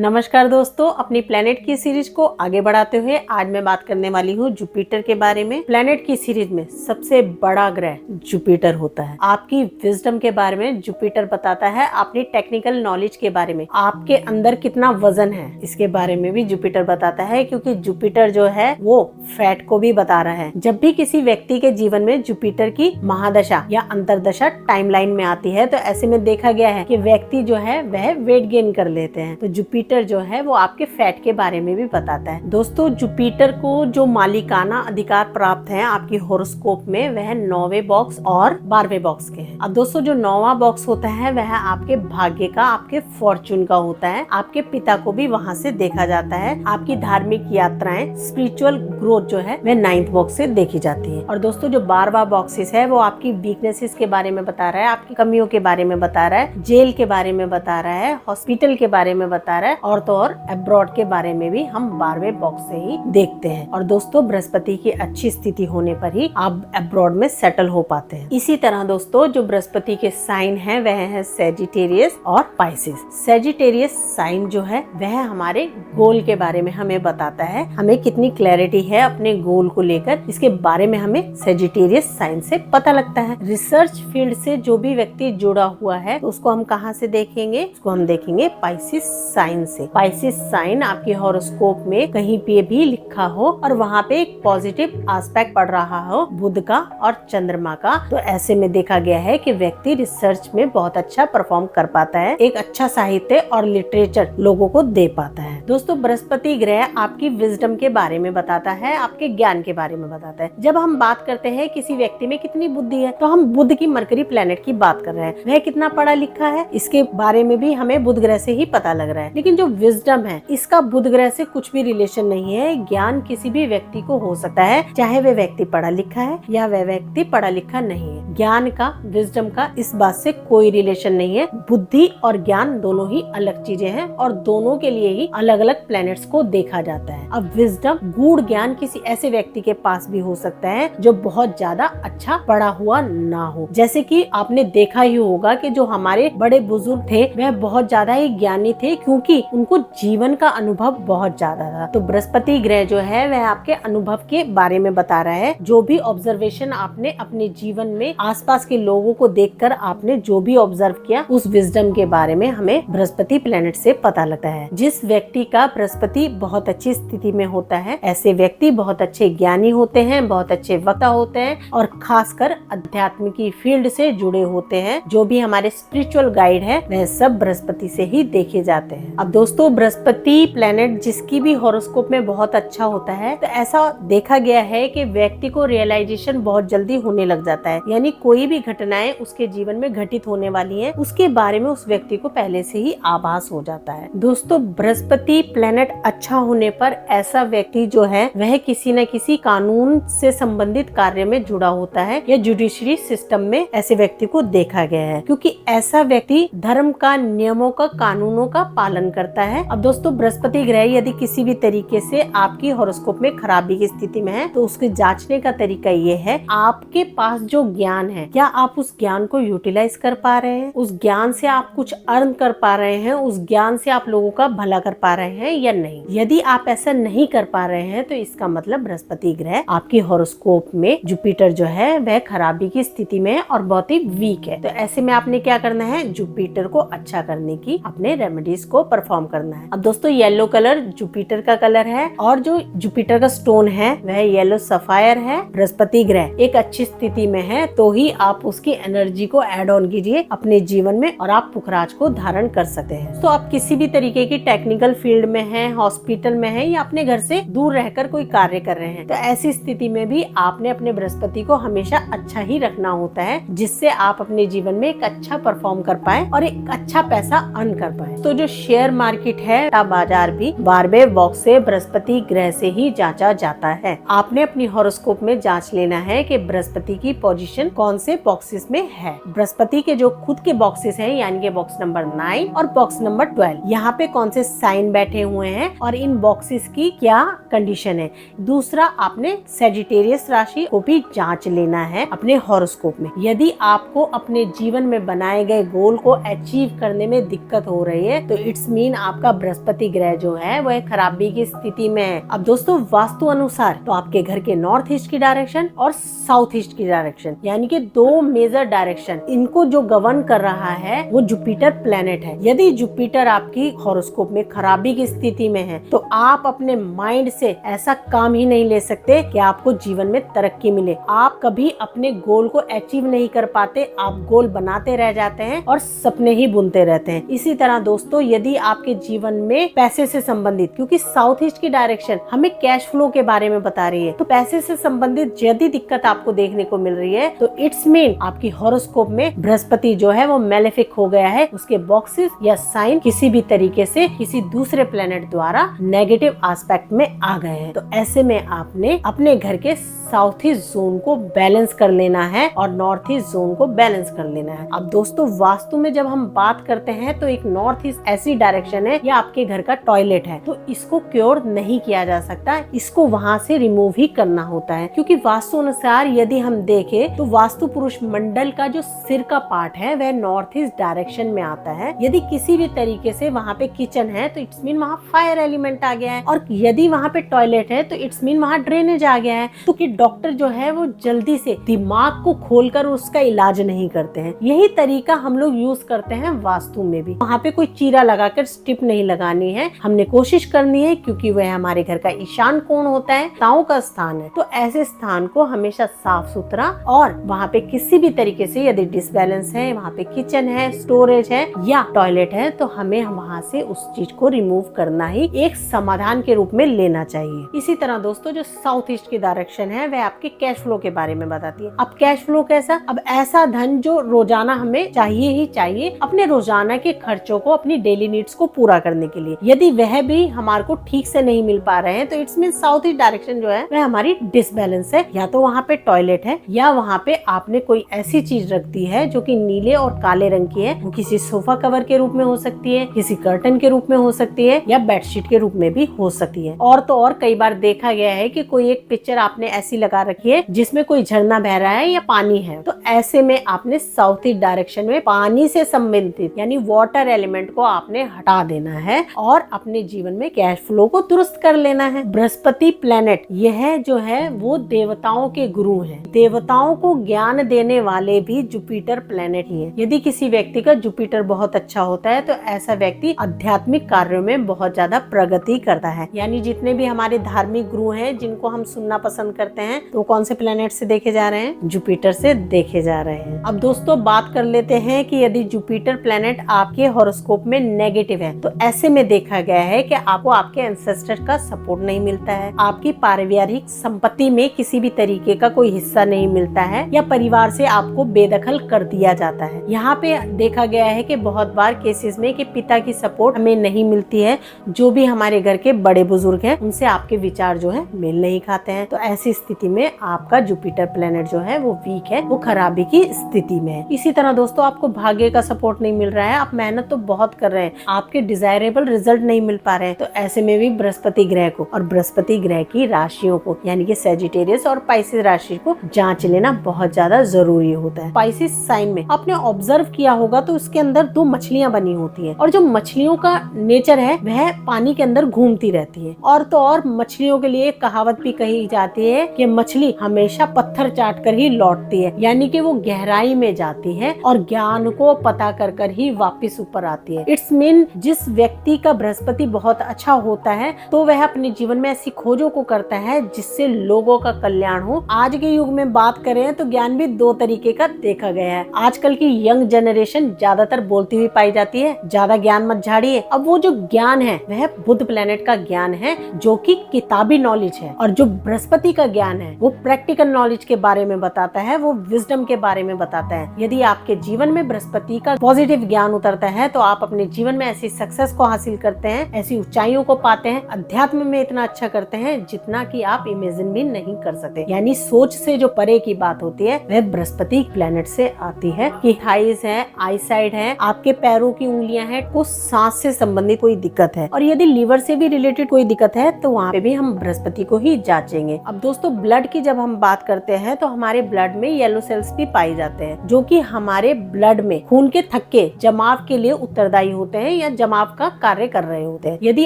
नमस्कार दोस्तों, अपनी प्लेनेट की सीरीज को आगे बढ़ाते हुए आज मैं बात करने वाली हूँ जुपिटर के बारे में। प्लेनेट की सीरीज में सबसे बड़ा ग्रह जुपिटर होता है। आपकी विजडम के बारे में जुपिटर बताता है, अपनी टेक्निकल नॉलेज के बारे में, आपके अंदर कितना वजन है इसके बारे में भी जुपिटर बताता है, क्योंकि जुपिटर जो है वो फैट को भी बता रहा है। जब भी किसी व्यक्ति के जीवन में जुपिटर की महादशा या अंतरदशा टाइमलाइन में आती है तो ऐसे में देखा गया है कि व्यक्ति जो है वह वेट गेन कर लेते हैं। तो जुपिटर जो है वो आपके फैट के बारे में भी बताता है। दोस्तों, जुपिटर को जो मालिकाना अधिकार प्राप्त है आपकी हॉरोस्कोप में, वह 9वें बॉक्स और 12वें बॉक्स के हैं। अब दोस्तों, जो 9वां बॉक्स होता है वह आपके भाग्य का, आपके फॉर्चून का होता है। आपके पिता को भी वहाँ से देखा जाता है। आपकी धार्मिक यात्राएं, स्पिरिचुअल ग्रोथ जो है वह 9th बॉक्स से देखी जाती है। और दोस्तों, जो 12वां बॉक्सेस है वो आपकी वीकनेसेस के बारे में बता रहा है, आपकी कमियों के बारे में बता रहा है, जेल के बारे में बता रहा है, हॉस्पिटल के बारे में बता रहा है, और तो और अब्रॉड के बारे में भी हम 12वें बॉक्स से ही देखते हैं। और दोस्तों, बृहस्पति की अच्छी स्थिति होने पर ही आप अब्रॉड में सेटल हो पाते हैं। इसी तरह दोस्तों, जो बृहस्पति के साइन है वह है सैजिटेरियस और पाइसेस। सैजिटेरियस साइन जो है वह हमारे गोल के बारे में हमें बताता है, हमें कितनी क्लैरिटी है अपने गोल को लेकर, इसके बारे में हमें सैजिटेरियस साइन से पता लगता है। रिसर्च फील्ड से जो भी व्यक्ति जुड़ा हुआ है तो उसको हम कहाँ से देखेंगे? उसको हम देखेंगे पाइसेस साइन से। पाइसेस साइन आपके हॉरोस्कोप में कहीं पे भी लिखा हो और वहाँ पे एक पॉजिटिव एस्पेक्ट पड़ रहा हो बुध का और चंद्रमा का, तो ऐसे में देखा गया है कि व्यक्ति रिसर्च में बहुत अच्छा परफॉर्म कर पाता है, एक अच्छा साहित्य और लिटरेचर लोगों को दे पाता है। दोस्तों, बृहस्पति ग्रह आपकी विजडम के बारे में बताता है, आपके ज्ञान के बारे में बताता है। जब हम बात करते हैं किसी व्यक्ति में कितनी बुद्धि है तो हम बुध की मरकरी प्लेनेट की बात कर रहे हैं, वह कितना पढ़ा लिखा है इसके बारे में भी हमें बुध ग्रह से ही पता लग रहा है। लेकिन जो विजडम है इसका बुध ग्रह से कुछ भी रिलेशन नहीं है। ज्ञान किसी भी व्यक्ति को हो सकता है, चाहे वह व्यक्ति पढ़ा लिखा है या वह व्यक्ति पढ़ा लिखा नहीं है। ज्ञान का, विजडम का इस बात से कोई रिलेशन नहीं है। बुद्धि और ज्ञान दोनों ही अलग चीजें हैं और दोनों के लिए ही अलग अलग प्लैनेट्स को देखा जाता है। अब विजडम, गूढ़ ज्ञान किसी ऐसे व्यक्ति के पास भी हो सकता है जो बहुत ज्यादा अच्छा पढ़ा हुआ ना हो। जैसे कि आपने देखा ही होगा कि जो हमारे बड़े बुजुर्ग थे वह बहुत ज्यादा ही ज्ञानी थे, क्योंकि उनको जीवन का अनुभव बहुत ज्यादा था। तो बृहस्पति ग्रह जो है वह आपके अनुभव के बारे में बता रहा है। जो भी ऑब्जर्वेशन आपने अपने जीवन में आसपास के लोगों को देखकर आपने जो भी ऑब्जर्व किया, उस विजडम के बारे में हमें बृहस्पति प्लेनेट से पता लगता है। जिस व्यक्ति का बृहस्पति बहुत अच्छी स्थिति में होता है, ऐसे व्यक्ति बहुत अच्छे ज्ञानी होते हैं, बहुत अच्छे वक्ता होते हैं और खासकर अध्यात्म की फील्ड से जुड़े होते हैं। जो भी हमारे स्पिरिचुअल गाइड है वह सब बृहस्पति से ही देखे जाते हैं। अब दोस्तों, बृहस्पति प्लेनेट जिसकी भी हॉरोस्कोप में बहुत अच्छा होता है तो ऐसा देखा गया है कि व्यक्ति को रियलाइजेशन बहुत जल्दी होने लग जाता है, यानी कोई भी घटनाएं उसके जीवन में घटित होने वाली हैं उसके बारे में उस व्यक्ति को पहले से ही आभास हो जाता है। दोस्तों, बृहस्पति प्लेनेट अच्छा होने पर ऐसा व्यक्ति जो है वह किसी न किसी कानून से संबंधित कार्य में जुड़ा होता है या जुडिशरी सिस्टम में ऐसे व्यक्ति को देखा गया है, क्योंकि ऐसा व्यक्ति धर्म का, नियमों का, कानूनों का पालन करता है। अब दोस्तों, बृहस्पति ग्रह यदि किसी भी तरीके से आपकी हॉरोस्कोप में खराबी की स्थिति में है तो उसके जांचने का तरीका ये है, आपके पास जो ज्ञान है क्या आप उस ज्ञान को यूटिलाइज कर पा रहे हैं? उस ज्ञान से आप कुछ अर्न कर पा रहे हैं? उस ज्ञान से आप लोगों का भला कर पा रहे हैं या नहीं? यदि आप ऐसा नहीं कर पा रहे हैं तो इसका मतलब बृहस्पति ग्रह आपकी हॉरोस्कोप में जुपिटर जो है वह खराबी की स्थिति में है और बहुत ही वीक है। तो ऐसे में आपने क्या करना है? जुपिटर को अच्छा करने की अपने रेमेडीज को परफॉर्म करना है। अब दोस्तों, येलो कलर जुपिटर का कलर है और जो जुपिटर का स्टोन है वह येलो सफायर है। बृहस्पति ग्रह एक अच्छी स्थिति में है तो ही आप उसकी एनर्जी को ऐड ऑन कीजिए अपने जीवन में और आप पुखराज को धारण कर सकते हैं। तो आप किसी भी तरीके की टेक्निकल फील्ड में हैं, हॉस्पिटल में हैं या अपने घर से दूर रहकर कोई कार्य कर रहे हैं, तो ऐसी स्थिति में भी आपने अपने बृहस्पति को हमेशा अच्छा ही रखना होता है, जिससे आप अपने जीवन में एक अच्छा परफॉर्म कर पाए और एक अच्छा पैसा अर्न कर पाए। तो जो शेयर मार्केट है, बाजार भी 12वें बॉक्स से बृहस्पति ग्रह से ही जांचा जाता है। आपने अपनी हॉरोस्कोप में जांच लेना है कि बृहस्पति की पोजीशन कौन से बॉक्सेस में है। बृहस्पति के जो खुद के बॉक्सेस हैं यानी कि बॉक्स नंबर 9 और बॉक्स नंबर 12, यहाँ पे कौन से साइन बैठे हुए हैं और इन बॉक्सेस की क्या कंडीशन है। दूसरा, आपने सेजिटेरियस राशि को भी जांच लेना है अपने हॉरोस्कोप में। यदि आपको अपने जीवन में बनाए गए गोल को अचीव करने में दिक्कत हो रही है तो इट्स मीन आपका बृहस्पति ग्रह जो है वह खराबी की स्थिति में है। अब दोस्तों, वास्तु अनुसार तो आपके घर के नॉर्थ ईस्ट की डायरेक्शन और साउथ ईस्ट की डायरेक्शन यानी कि दो मेजर डायरेक्शन, इनको जो गवर्न कर रहा है वो जुपिटर प्लेनेट है। यदि जुपिटर आपकी हॉरोस्कोप में खराबी की स्थिति में है तो आप अपने माइंड से ऐसा काम ही नहीं ले सकते कि आपको जीवन में तरक्की मिले। आप कभी अपने गोल को अचीव नहीं कर पाते, आप गोल बनाते रह जाते हैं और सपने ही बुनते रहते हैं। इसी तरह दोस्तों, यदि आपके जीवन में पैसे से संबंधित, क्योंकि साउथ ईस्ट की डायरेक्शन हमें कैश फ्लो के बारे में बता रही है, तो पैसे से संबंधित यदि दिक्कत आपको देखने को मिल रही है तो इट्स मीन आपकी हॉरोस्कोप में बृहस्पति जो है वो मेलेफिक हो गया है, उसके बॉक्सेस या साइन किसी भी तरीके से किसी दूसरे प्लेनेट द्वारा नेगेटिव एस्पेक्ट में आ गए हैं। तो ऐसे में आपने अपने घर के साउथ ईस्ट जोन को बैलेंस कर लेना है और नॉर्थ ईस्ट जोन को बैलेंस कर लेना है। अब दोस्तों, वास्तु में जब हम बात करते हैं तो एक नॉर्थ ईस्ट ऐसी डायरेक्शन है या आपके घर का टॉयलेट है, तो इसको क्योर नहीं किया जा सकता, इसको वहां से रिमूव ही करना होता है। क्योंकि वास्तु अनुसार यदि हम देखें तो वास्तु पुरुष मंडल का जो सिर का पार्ट है वह नॉर्थ ईस्ट डायरेक्शन में आता है। यदि किसी भी तरीके से वहाँ पे किचन है तो इट्स मीन वहाँ फायर एलिमेंट आ गया है, और यदि वहाँ पे टॉयलेट है तो इट्स मीन वहाँ ड्रेनेज आ गया है। तो कि डॉक्टर जो है वो जल्दी से दिमाग को खोलकर उसका इलाज नहीं करते हैं। यही तरीका हम लोग यूज करते हैं वास्तु में भी। वहाँ पे कोई चीरा लगाकर स्ट्रिप नहीं लगानी है, हमने कोशिश करनी है, क्योंकि वह हमारे घर का ईशान कोण होता है, ताओं का स्थान है। तो ऐसे स्थान को हमेशा साफ सुथरा, और वहाँ पे किसी भी तरीके से यदि डिसबैलेंस है, वहाँ पे किचन है, स्टोरेज है या टॉयलेट है, तो हमें वहाँ से उस चीज को रिमूव करना ही एक समाधान के रूप में लेना चाहिए। इसी तरह दोस्तों, जो साउथ ईस्ट की डायरेक्शन है वह आपके कैश फ्लो के बारे में बताती है। अब कैश फ्लो कैसा? अब ऐसा धन जो रोजाना हमें चाहिए ही चाहिए अपने रोजाना के खर्चों को, अपनी डेली नीड्स को पूरा करने के लिए। यदि वह भी हमारे को ठीक से नहीं मिल पा रहे हैं तो it's mean south east direction जो है वह हमारी डिसबैलेंस है। या तो वहाँ पे टॉयलेट है या वहाँ पे आपने कोई ऐसी चीज रख दी है जो कि नीले और काले रंग की है। वो किसी सोफा कवर के रूप में हो सकती है, किसी कर्टन के रूप में हो सकती है, या बेडशीट के रूप में भी हो सकती है। और तो और कई बार देखा गया है कि कोई एक पिक्चर आपने ऐसी लगा रखी है जिसमें कोई झरना बह रहा है या पानी है, तो ऐसे में आपने साउथ ईस्ट डायरेक्शन में पानी से संबंधित यानी वाटर एलिमेंट को आपने हटा देना है और अपने जीवन में कैश फ्लो को दुरुस्त कर लेना है। बृहस्पति प्लेनेट यह जो है वो देवताओं के गुरु हैं। देवताओं को ज्ञान देने वाले भी जुपिटर प्लेनेट ही है। यदि किसी व्यक्ति का जुपिटर बहुत अच्छा होता है तो ऐसा व्यक्ति आध्यात्मिक कार्यों में बहुत ज्यादा प्रगति करता है। यानी जितने भी हमारे धार्मिक गुरु हैं जिनको हम सुनना पसंद करते हैं, तो कौन से प्लेनेट से देखे जा रहे हैं? जुपिटर से देखे जा रहे हैं। अब दोस्तों, बात कर लेते हैं कि यदि जुपिटर प्लेनेट आपके हॉरोस्कोप में नेगेटिव है तो ऐसे में देखा गया है कि आपको आपके एंसेस्टर का सपोर्ट नहीं मिलता है, आपकी पारिवारिक संपत्ति में किसी भी तरीके का कोई हिस्सा नहीं मिलता है, या परिवार से आपको बेदखल कर दिया जाता है। यहाँ पे देखा गया है कि बहुत बार केसेस में कि पिता की सपोर्ट हमें नहीं मिलती है, जो भी हमारे घर के बड़े बुजुर्ग हैं उनसे आपके विचार जो है मेल नहीं खाते हैं। तो ऐसी स्थिति में आपका जुपिटर प्लेनेट जो है वो वीक है, वो खराबी की स्थिति में है। इसी तरह दोस्तों, आपको भाग्य का सपोर्ट नहीं मिल रहा है, आप मेहनत तो बहुत कर रहे हैं, आपके डिजायरेबल रिजल्ट नहीं मिल पा रहे हैं, तो ऐसे में भी बृहस्पति ग्रह को और बृहस्पति ग्रह की राशियों को यानी कि सेजिटेरियस और पाइसेस राशि को जांच लेना बहुत ज्यादा जरूरी होता है। पाइसेस साइन में आपने ऑब्जर्व किया होगा तो उसके अंदर दो मछलियां बनी होती है, और जो मछलियों का नेचर है वह पानी के अंदर घूमती रहती है। और तो और मछलियों के लिए कहावत भी कही जाती है कि मछली हमेशा पत्थर चाट कर ही लौटती है, यानी कि वो गहराई में जाती है और ज्ञान को पता कर कर ही वापस ऊपर आती है। इट्स मीन जिस व्यक्ति का बृहस्पति बहुत अच्छा होता है तो वह अपने जीवन में ऐसी खोजों को करता है जिससे लोगों का कल्याण हो। आज के युग में बात करें तो ज्ञान भी दो तरीके का देखा गया है। आजकल की यंग जनरेशन ज्यादातर बोलती हुई पाई जाती है, ज्यादा ज्ञान मत झाड़िए। अब वो जो ज्ञान है वह बुध प्लेनेट का ज्ञान है जो कि किताबी नॉलेज है, और जो बृहस्पति का ज्ञान है वो प्रैक्टिकल नॉलेज के बारे में बताता है, वो विजडम के बारे में बताता है। यदि आपके जीवन में बृहस्पति का पॉजिटिव ज्ञान उतरता है तो आप अपने जीवन में ऐसी सक्सेस को हासिल करते हैं, ऐसी ऊंचाइयों को पाते हैं, अध्यात्म में इतना अच्छा करते हैं जितना कि आप इमेजिन भी नहीं कर सकते। यानी सोच से जो परे की बात होती है है वह बृहस्पति प्लेनेट से आती है। कि हाइज है, आई साइड है, आपके पैरों की उंगलियां हैं, को सांस से संबंधित कोई दिक्कत है और यदि लीवर से भी रिलेटेड कोई दिक्कत है तो वहाँ पे भी हम बृहस्पति को ही जांचेंगे। अब दोस्तों ब्लड की जब हम बात करते हैं तो हमारे ब्लड में येलो सेल्स भी पाए जाते हैं जो कि हमारे ब्लड में खून के थक्के जमाव के लिए उत्तरदायी होते हैं या जमाव का कार्य कर रहे होते हैं। यदि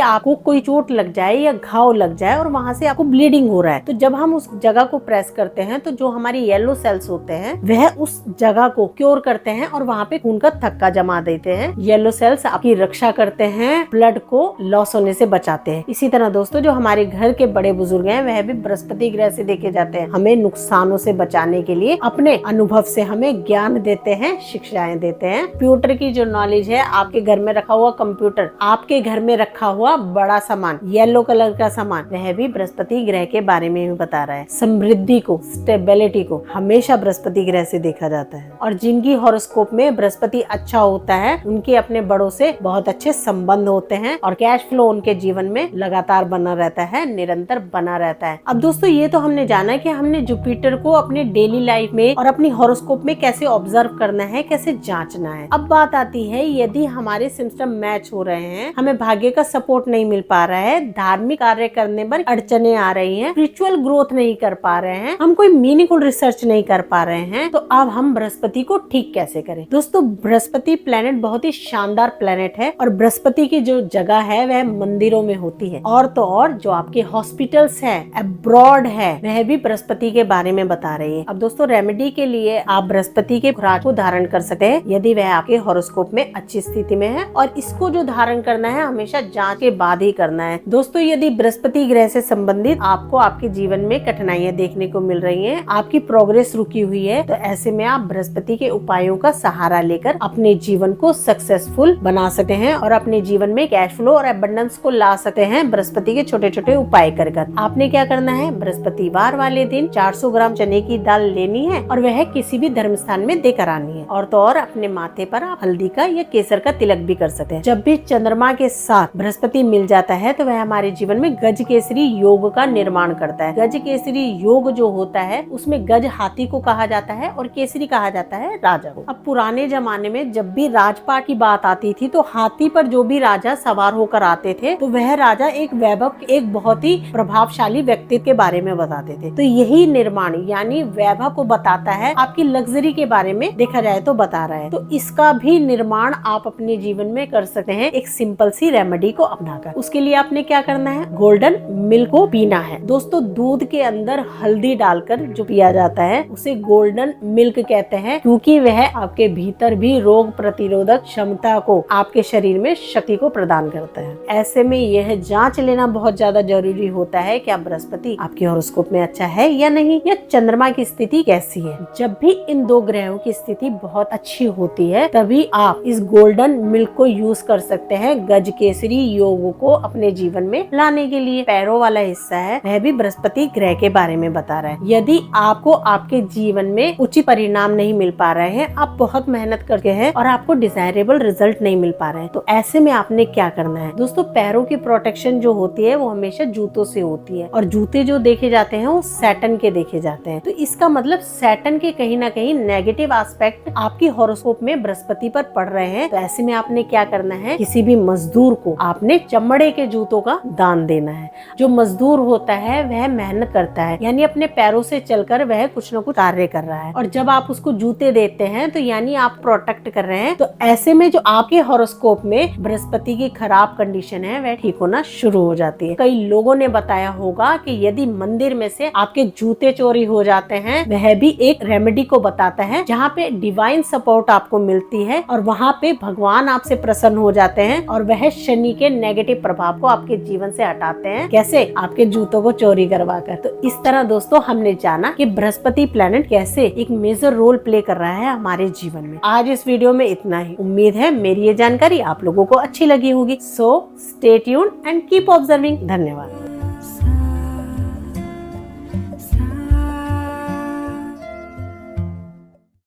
आपको कोई चोट लग जाए या घाव लग जाए और वहाँ से आपको ब्लीडिंग हो रहा है तो जब हम उस जगह को प्रेस करते हैं तो जो हमारी येलो सेल्स होते हैं वह उस जगह को क्योर करते हैं और वहाँ पे खून का थक्का जमा देते हैं। येलो सेल्स आपकी रक्षा करते हैं, ब्लड को लॉस होने से बचाते हैं। इसी तरह दोस्तों जो हमारे घर के बड़े बुजुर्ग हैं वह भी बृहस्पति ग्रह से देखे जाते हैं। हमें नुकसानों से बचाने के लिए अपने अनुभव से हमें ज्ञान देते हैं, शिक्षाएं देते हैं। कंप्यूटर की जो नॉलेज है, आपके घर में रखा हुआ कंप्यूटर, आपके घर में रखा हुआ बड़ा सामान, येलो कलर का सामान, वह भी बृहस्पति ग्रह के बारे में भी बता रहा है। समृद्धि को, स्टेबिलिटी को हमेशा बृहस्पति ग्रह से देखा जाता है और जिनकी हॉरोस्कोप में बृहस्पति अच्छा होता है उनके अपने बड़ों से बहुत अच्छे संबंध होते हैं और कैश फ्लो उनके जीवन में लगातार बना रहता है, निरंतर बना रहता है। अब दोस्तों ये तो हमने जाना कि हमने जुपिटर को अपने डेली लाइफ में और अपनी हॉरोस्कोप में कैसे ऑब्जर्व करना है, कैसे जांचना है। अब बात आती है यदि हमारे सिस्टम मैच हो रहे हैं, हमें भाग्य का सपोर्ट नहीं मिल पा रहा है, धार्मिक कार्य करने पर अड़चने आ रही हैं, स्पिरिचुअल ग्रोथ नहीं कर पा रहे हैं, हम कोई मीनिंगफुल रिसर्च नहीं कर पा रहे हैं, तो अब हम बृहस्पति को ठीक कैसे करें। दोस्तों बृहस्पति प्लेनेट बहुत ही शानदार प्लेनेट है और बृहस्पति की जो जगह है वह मंदिरों में होती है और तो और जो आपके हॉस्पिटल्स है, अब्रॉड है, वह भी बृहस्पति के बारे में बता रही है। अब दोस्तों रेमेडी के लिए आप बृहस्पति के खुराक को धारण कर सकते हैं यदि वह आपके हॉरोस्कोप में अच्छी स्थिति में है और इसको जो धारण करना है हमेशा जांच के बाद ही करना है। दोस्तों यदि बृहस्पति ग्रह से संबंधित आपको आपके जीवन में कठिनाइयां देखने को मिल रही हैं, आपकी प्रोग्रेस रुकी हुई है, तो ऐसे में आप बृहस्पति के उपायों का सहारा लेकर अपने जीवन को सक्सेसफुल बना सकते हैं और अपने जीवन में कैश फ्लो और एबंडेंस को ला सकते हैं बृहस्पति के छोटे छोटे उपाय कर। आपने क्या करना है, बृहस्पतिवार वाले दिन 400 ग्राम चने की दाल लेनी है और वह किसी भी धर्म स्थान में देकर आनी है और तो और अपने माथे पर आप हल्दी का या केसर का तिलक भी कर सकते हैं। जब भी चंद्रमा के साथ बृहस्पति मिल जाता है तो वह हमारे जीवन में गज केसरी योग का निर्माण करता है। गज केसरी योग जो होता है उसमें गज हाथी को कहा जाता है और केसरी कहा जाता है राजा को। अब पुराने जमाने में जब भी राजपाट की बात आती थी तो हाथी पर जो भी राजा सवार होकर आते थे तो वह राजा एक वैभव, एक बहुत ही प्रभावशाली व्यक्तित्व के बारे में बताते थे। तो यही निर्माण यानी वैभव को बताता है, आपकी लग्जरी के बारे में देखा जाए तो बता रहा है। तो इसका भी निर्माण आप अपने जीवन में कर सकते हैं एक सिंपल सी रेमेडी को अपनाकर। उसके लिए आपने क्या करना है, गोल्डन मिल्क को पीना है। दोस्तों दूध के अंदर हल्दी डालकर जो पिया जाता है उसे गोल्डन मिल्क कहते हैं क्योंकि वह आपके भीतर भी रोग प्रतिरोधक क्षमता को, आपके शरीर में शक्ति को प्रदान करता है। ऐसे में यह जांच लेना बहुत ज्यादा जरूरी होता है क्या बृहस्पति आपके हॉरोस्कोप में अच्छा है या नहीं, या चंद्रमा की स्थिति कैसी है। जब भी इन दो ग्रहों की स्थिति बहुत अच्छी होती है तभी आप इस गोल्डन मिल्क को यूज कर सकते हैं गज केसरी योग को अपने जीवन में लाने के लिए। पैरों वाला हिस्सा है वह भी बृहस्पति ग्रह के बारे में बता रहा है। यदि आपको आपके जीवन में उचित परिणाम नहीं मिल पा रहे हैं, आप बहुत मेहनत करके हैं और आपको डिजायरेबल रिजल्ट नहीं मिल पा रहे हैं, तो ऐसे में आपने क्या करना है। दोस्तों पैरों की प्रोटेक्शन जो होती है वो हमेशा जूतों से होती है और जूते जो देखे जाते हैं वो सैटर्न के देखे जाते हैं। तो इसका मतलब सैटर्न के कहीं ना कहीं नेगेटिव एस्पेक्ट आपकी हॉरोस्कोप में बृहस्पति पर पड़ रहे हैं। तो ऐसे में आपने क्या करना है, किसी भी मजदूर को आपने चमड़े के जूतों का दान देना है। जो मजदूर होता है वह मेहनत करता है यानी अपने पैरों से चलकर वह कुछ न कुछ कार्य कर रहा है और जब आप उसको जूते देते हैं तो यानी आप प्रोटेक्ट कर रहे हैं। तो ऐसे में जो आपके हॉरोस्कोप में बृहस्पति की खराब कंडीशन है वह ठीक होना शुरू हो जाती है। कई लोगों ने बताया होगा कि यदि मंदिर में से आपके जूते चोरी हो जाते हैं, वह भी एक रेमेडी को बताता है जहाँ पे डिवाइन सपोर्ट आपको मिलती है और वहाँ पे भगवान आपसे प्रसन्न हो जाते हैं और वह शनि के नेगेटिव प्रभाव को आपके जीवन से हटाते हैं। कैसे, आपके जूतों को चोरी करवा कर। तो इस तरह दोस्तों हमने जाना कि बृहस्पति प्लेनेट कैसे एक मेजर रोल प्ले कर रहा है हमारे जीवन में। आज इस वीडियो में इतना ही। उम्मीद है मेरी ये जानकारी आप लोगों को अच्छी लगी होगी। So stay tuned and keep observing. धन्यवाद।